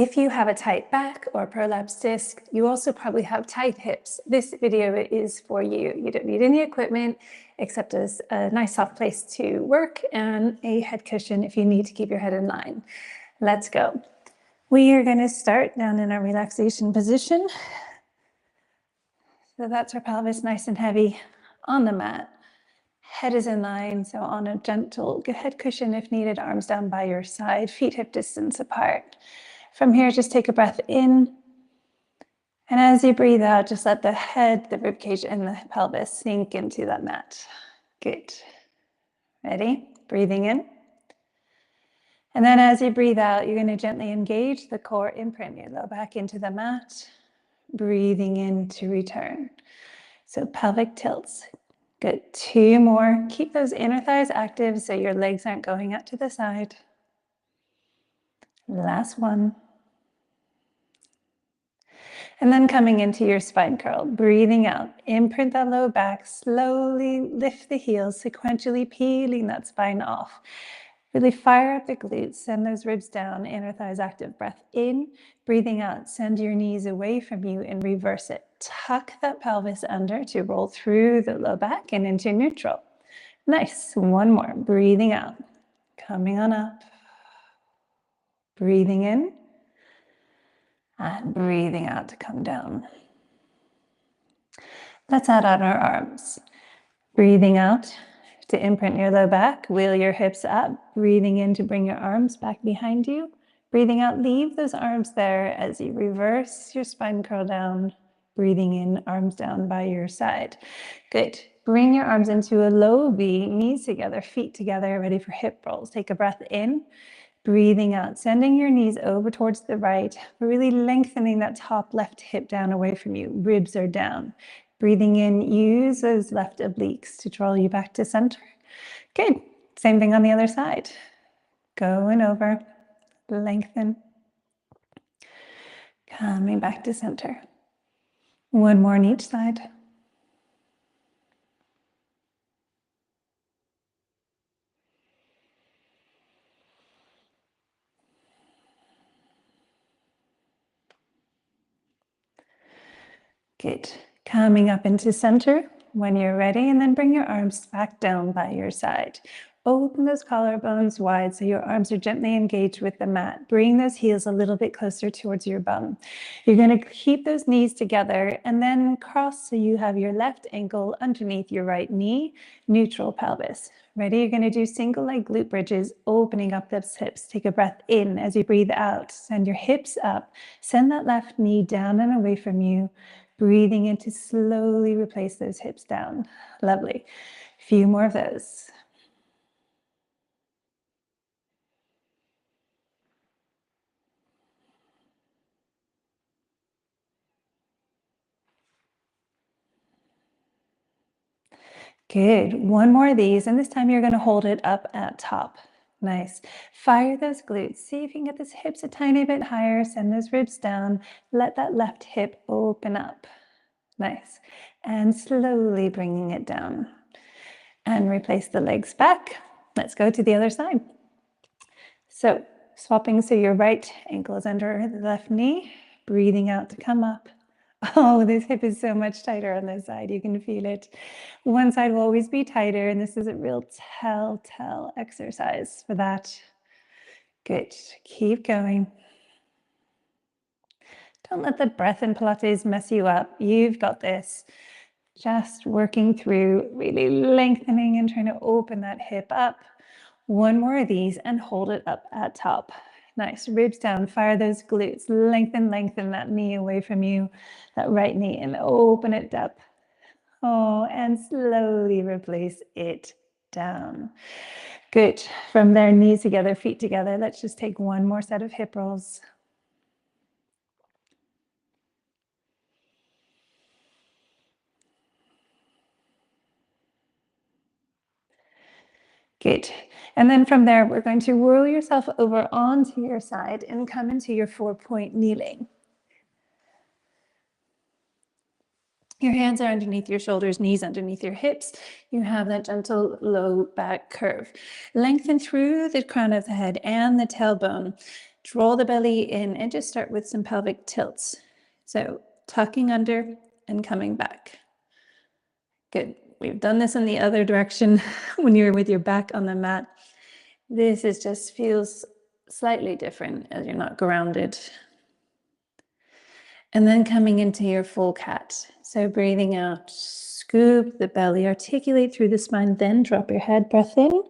If you have a tight back or prolapsed disc, you also probably have tight hips. This video is for you. You don't need any equipment except a nice soft place to work and a head cushion if you need to keep your head in line. Let's go. We are going to start down in our relaxation position. So that's our pelvis nice and heavy on the mat. Head is in line, so on a gentle head cushion if needed, arms down by your side, feet hip distance apart. From here, just take a breath in. And as you breathe out, just let the head, the ribcage, and the pelvis sink into that mat. Good. Ready? Breathing in. And then as you breathe out, you're going to gently engage the core, imprint your low back into the mat. Breathing in to return. So pelvic tilts. Good. 2 more. Keep those inner thighs active so your legs aren't going out to the side. Last one. And then coming into your spine curl, breathing out, imprint that low back, slowly lift the heels, sequentially peeling that spine off. Really fire up the glutes, send those ribs down, inner thighs active, breath in, breathing out, send your knees away from you and reverse it. Tuck that pelvis under to roll through the low back and into neutral. Nice, one more, breathing out, coming on up, breathing in, and breathing out to come down. Let's add on our arms. Breathing out to imprint your low back, wheel your hips up, breathing in to bring your arms back behind you. Breathing out, leave those arms there as you reverse your spine curl down, breathing in, arms down by your side. Good. Bring your arms into a low V, knees together, feet together, ready for hip rolls. Take a breath in, breathing out, sending your knees over towards the right, really lengthening that top left hip down away from you. Ribs are down. Breathing in, use those left obliques to draw you back to center. Good. Same thing on the other side. Going over, lengthen. Coming back to center. One more on each side. Good. Coming up into center when you're ready, and then bring your arms back down by your side. Open those collarbones wide so your arms are gently engaged with the mat. Bring those heels a little bit closer towards your bum. You're going to keep those knees together and then cross so you have your left ankle underneath your right knee, neutral pelvis. Ready? You're going to do single leg glute bridges, opening up those hips. Take a breath in as you breathe out. Send your hips up. Send that left knee down and away from you. Breathing in to slowly replace those hips down. Lovely. A few more of those. Good. One more of these, and this time you're going to hold it up at top. Nice. Fire those glutes. See if you can get those hips a tiny bit higher. Send those ribs down. Let that left hip open up. Nice. And slowly bringing it down. And replace the legs back. Let's go to the other side. So swapping so your right ankle is under the left knee. Breathing out to come up. Oh, this hip is so much tighter on this side. You can feel it. One side will always be tighter, and this is a real telltale exercise for that. Good. Keep going. Don't let the breath in Pilates mess you up. You've got this. Just working through, really lengthening and trying to open that hip up. One more of these and hold it up at top. Nice, ribs down, fire those glutes, lengthen that knee away from you, that right knee, and open it up. Oh, and slowly replace it down. Good. From there, knees together, feet together. Let's just take one more set of hip rolls. Good. And then from there, we're going to roll yourself over onto your side and come into your 4-point kneeling. Your hands are underneath your shoulders, knees underneath your hips. You have that gentle low back curve. Lengthen through the crown of the head and the tailbone. Draw the belly in and just start with some pelvic tilts. So tucking under and coming back. Good. We've done this in the other direction when you're with your back on the mat. This is just feels slightly different as you're not grounded. And then coming into your full cat. So breathing out, scoop the belly, articulate through the spine, then drop your head, breath in.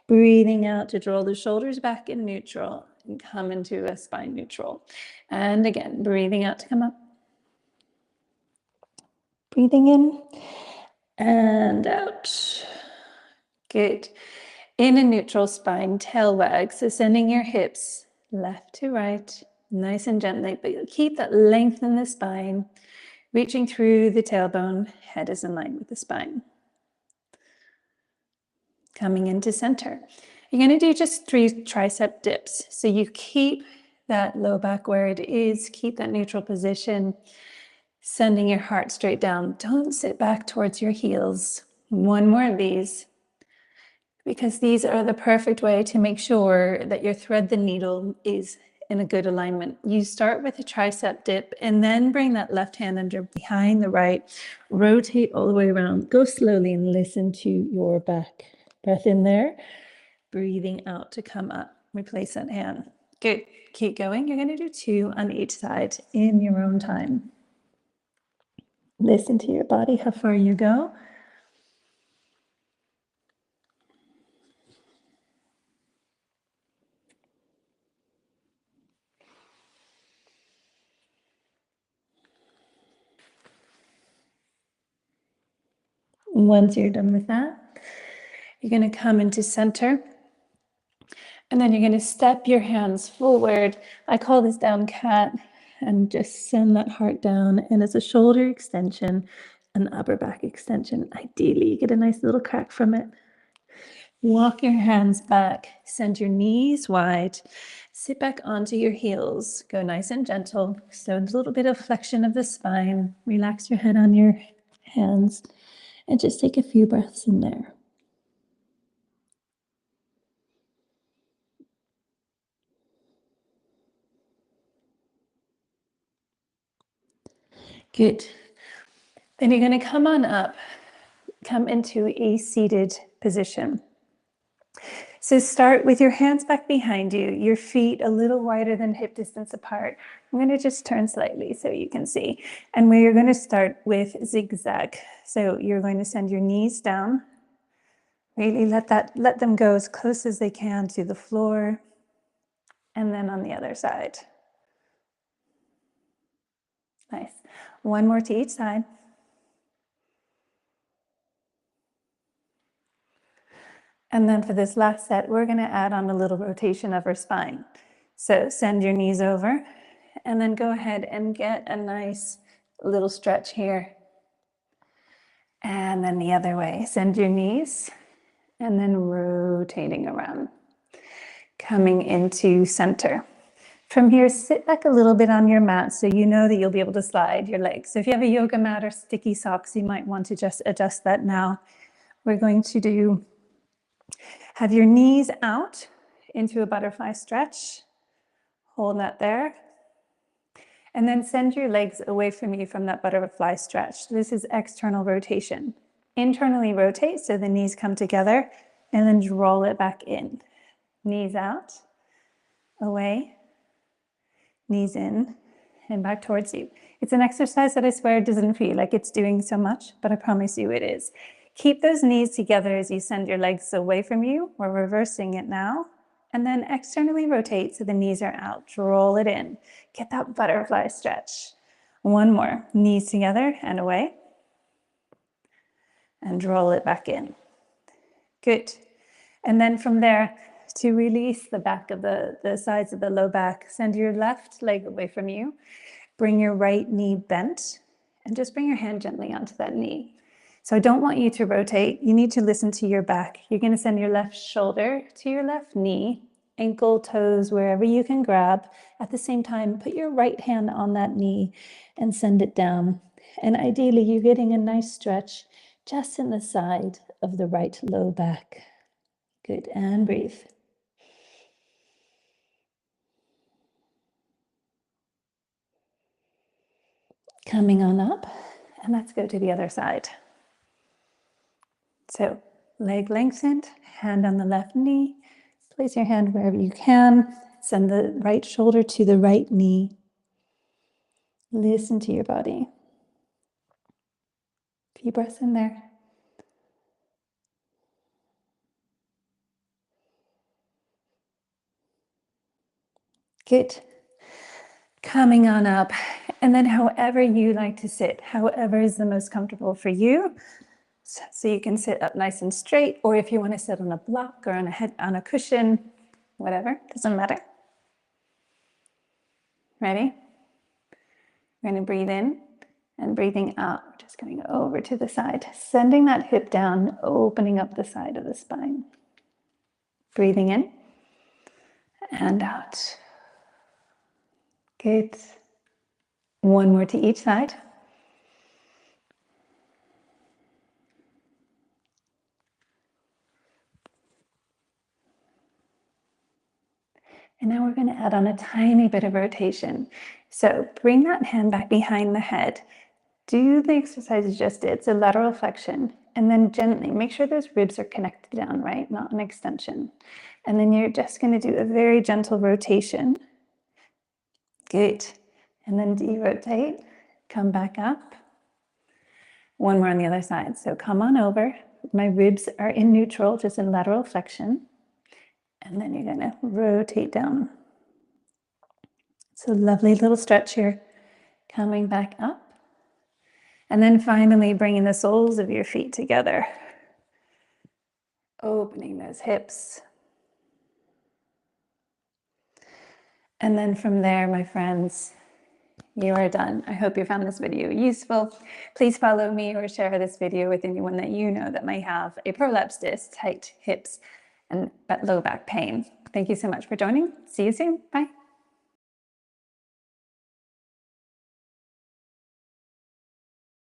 Breathing out to draw the shoulders back in neutral and come into a spine neutral. And again, breathing out to come up. Breathing in and out. Good. In a neutral spine, tail wag. So sending your hips left to right, nice and gently, but keep that length in the spine, reaching through the tailbone, head is in line with the spine. Coming into center. You're going to do just 3 tricep dips. So you keep that low back where it is, keep that neutral position, sending your heart straight down. Don't sit back towards your heels. 1 more of these, because these are the perfect way to make sure that your thread the needle is in a good alignment. You start with a tricep dip and then bring that left hand under behind the right, rotate all the way around, go slowly and listen to your back. Breath in there, breathing out to come up, replace that hand. Good, keep going. You're gonna do 2 on each side in your own time. Listen to your body, how far you go. Once you're done with that, you're going to come into center, and then you're going to step your hands forward. I call this down cat, and just send that heart down. And it's a shoulder extension, an upper back extension. Ideally, you get a nice little crack from it. Walk your hands back, send your knees wide, sit back onto your heels, go nice and gentle. So a little bit of flexion of the spine, relax your head on your hands, and just take a few breaths in there. Good. Then you're going to come on up, come into a seated position. So start with your hands back behind you, your feet a little wider than hip distance apart. I'm going to just turn slightly so you can see. And we're going to start with zigzag. So you're going to send your knees down. Really let them go as close as they can to the floor. And then on the other side. Nice. 1 more to each side. And then for this last set, we're going to add on a little rotation of our spine. So send your knees over and then go ahead and get a nice little stretch here. And then the other way, send your knees and then rotating around. Coming into center. From here, sit back a little bit on your mat so you know that you'll be able to slide your legs. So if you have a yoga mat or sticky socks, you might want to just adjust that now. We're going to have your knees out into a butterfly stretch. Hold that there. And then send your legs away from you from that butterfly stretch. This is external rotation. Internally rotate so the knees come together and then draw it back in. Knees out, away, knees in, and back towards you. It's an exercise that I swear doesn't feel like it's doing so much, but I promise you it is. Keep those knees together as you send your legs away from you. We're reversing it now. And then externally rotate so the knees are out. Roll it in. Get that butterfly stretch. 1 more. Knees together and away. And roll it back in. Good. And then from there, to release the back of the sides of the low back, send your left leg away from you. Bring your right knee bent and just bring your hand gently onto that knee. So I don't want you to rotate. You need to listen to your back. You're going to send your left shoulder to your left knee, ankle, toes, wherever you can grab. At the same time, put your right hand on that knee and send it down. And ideally, you're getting a nice stretch just in the side of the right low back. Good, and breathe. Coming on up, and let's go to the other side. So leg lengthened, hand on the left knee. Place your hand wherever you can. Send the right shoulder to the right knee. Listen to your body. Few breaths in there. Good. Coming on up, and then however you like to sit, however is the most comfortable for you. So you can sit up nice and straight, or if you want to sit on a block or on a cushion, whatever, doesn't matter. Ready? We're going to breathe in and breathing out, just going over to the side, sending that hip down, opening up the side of the spine. Breathing in and out. Good. One more to each side. And now we're going to add on a tiny bit of rotation. So bring that hand back behind the head. Do the exercise you just did, so lateral flexion, and then gently make sure those ribs are connected down, right? Not an extension. And then you're just going to do a very gentle rotation. Good. And then de-rotate, come back up. One more on the other side. So come on over. My ribs are in neutral, just in lateral flexion. And then you're going to rotate down. It's a lovely little stretch here. Coming back up. And then finally bringing the soles of your feet together. Opening those hips. And then from there, my friends, you are done. I hope you found this video useful. Please follow me or share this video with anyone that you know that might have a prolapsed disc, tight hips, and low back pain. Thank you so much for joining. See you soon. Bye.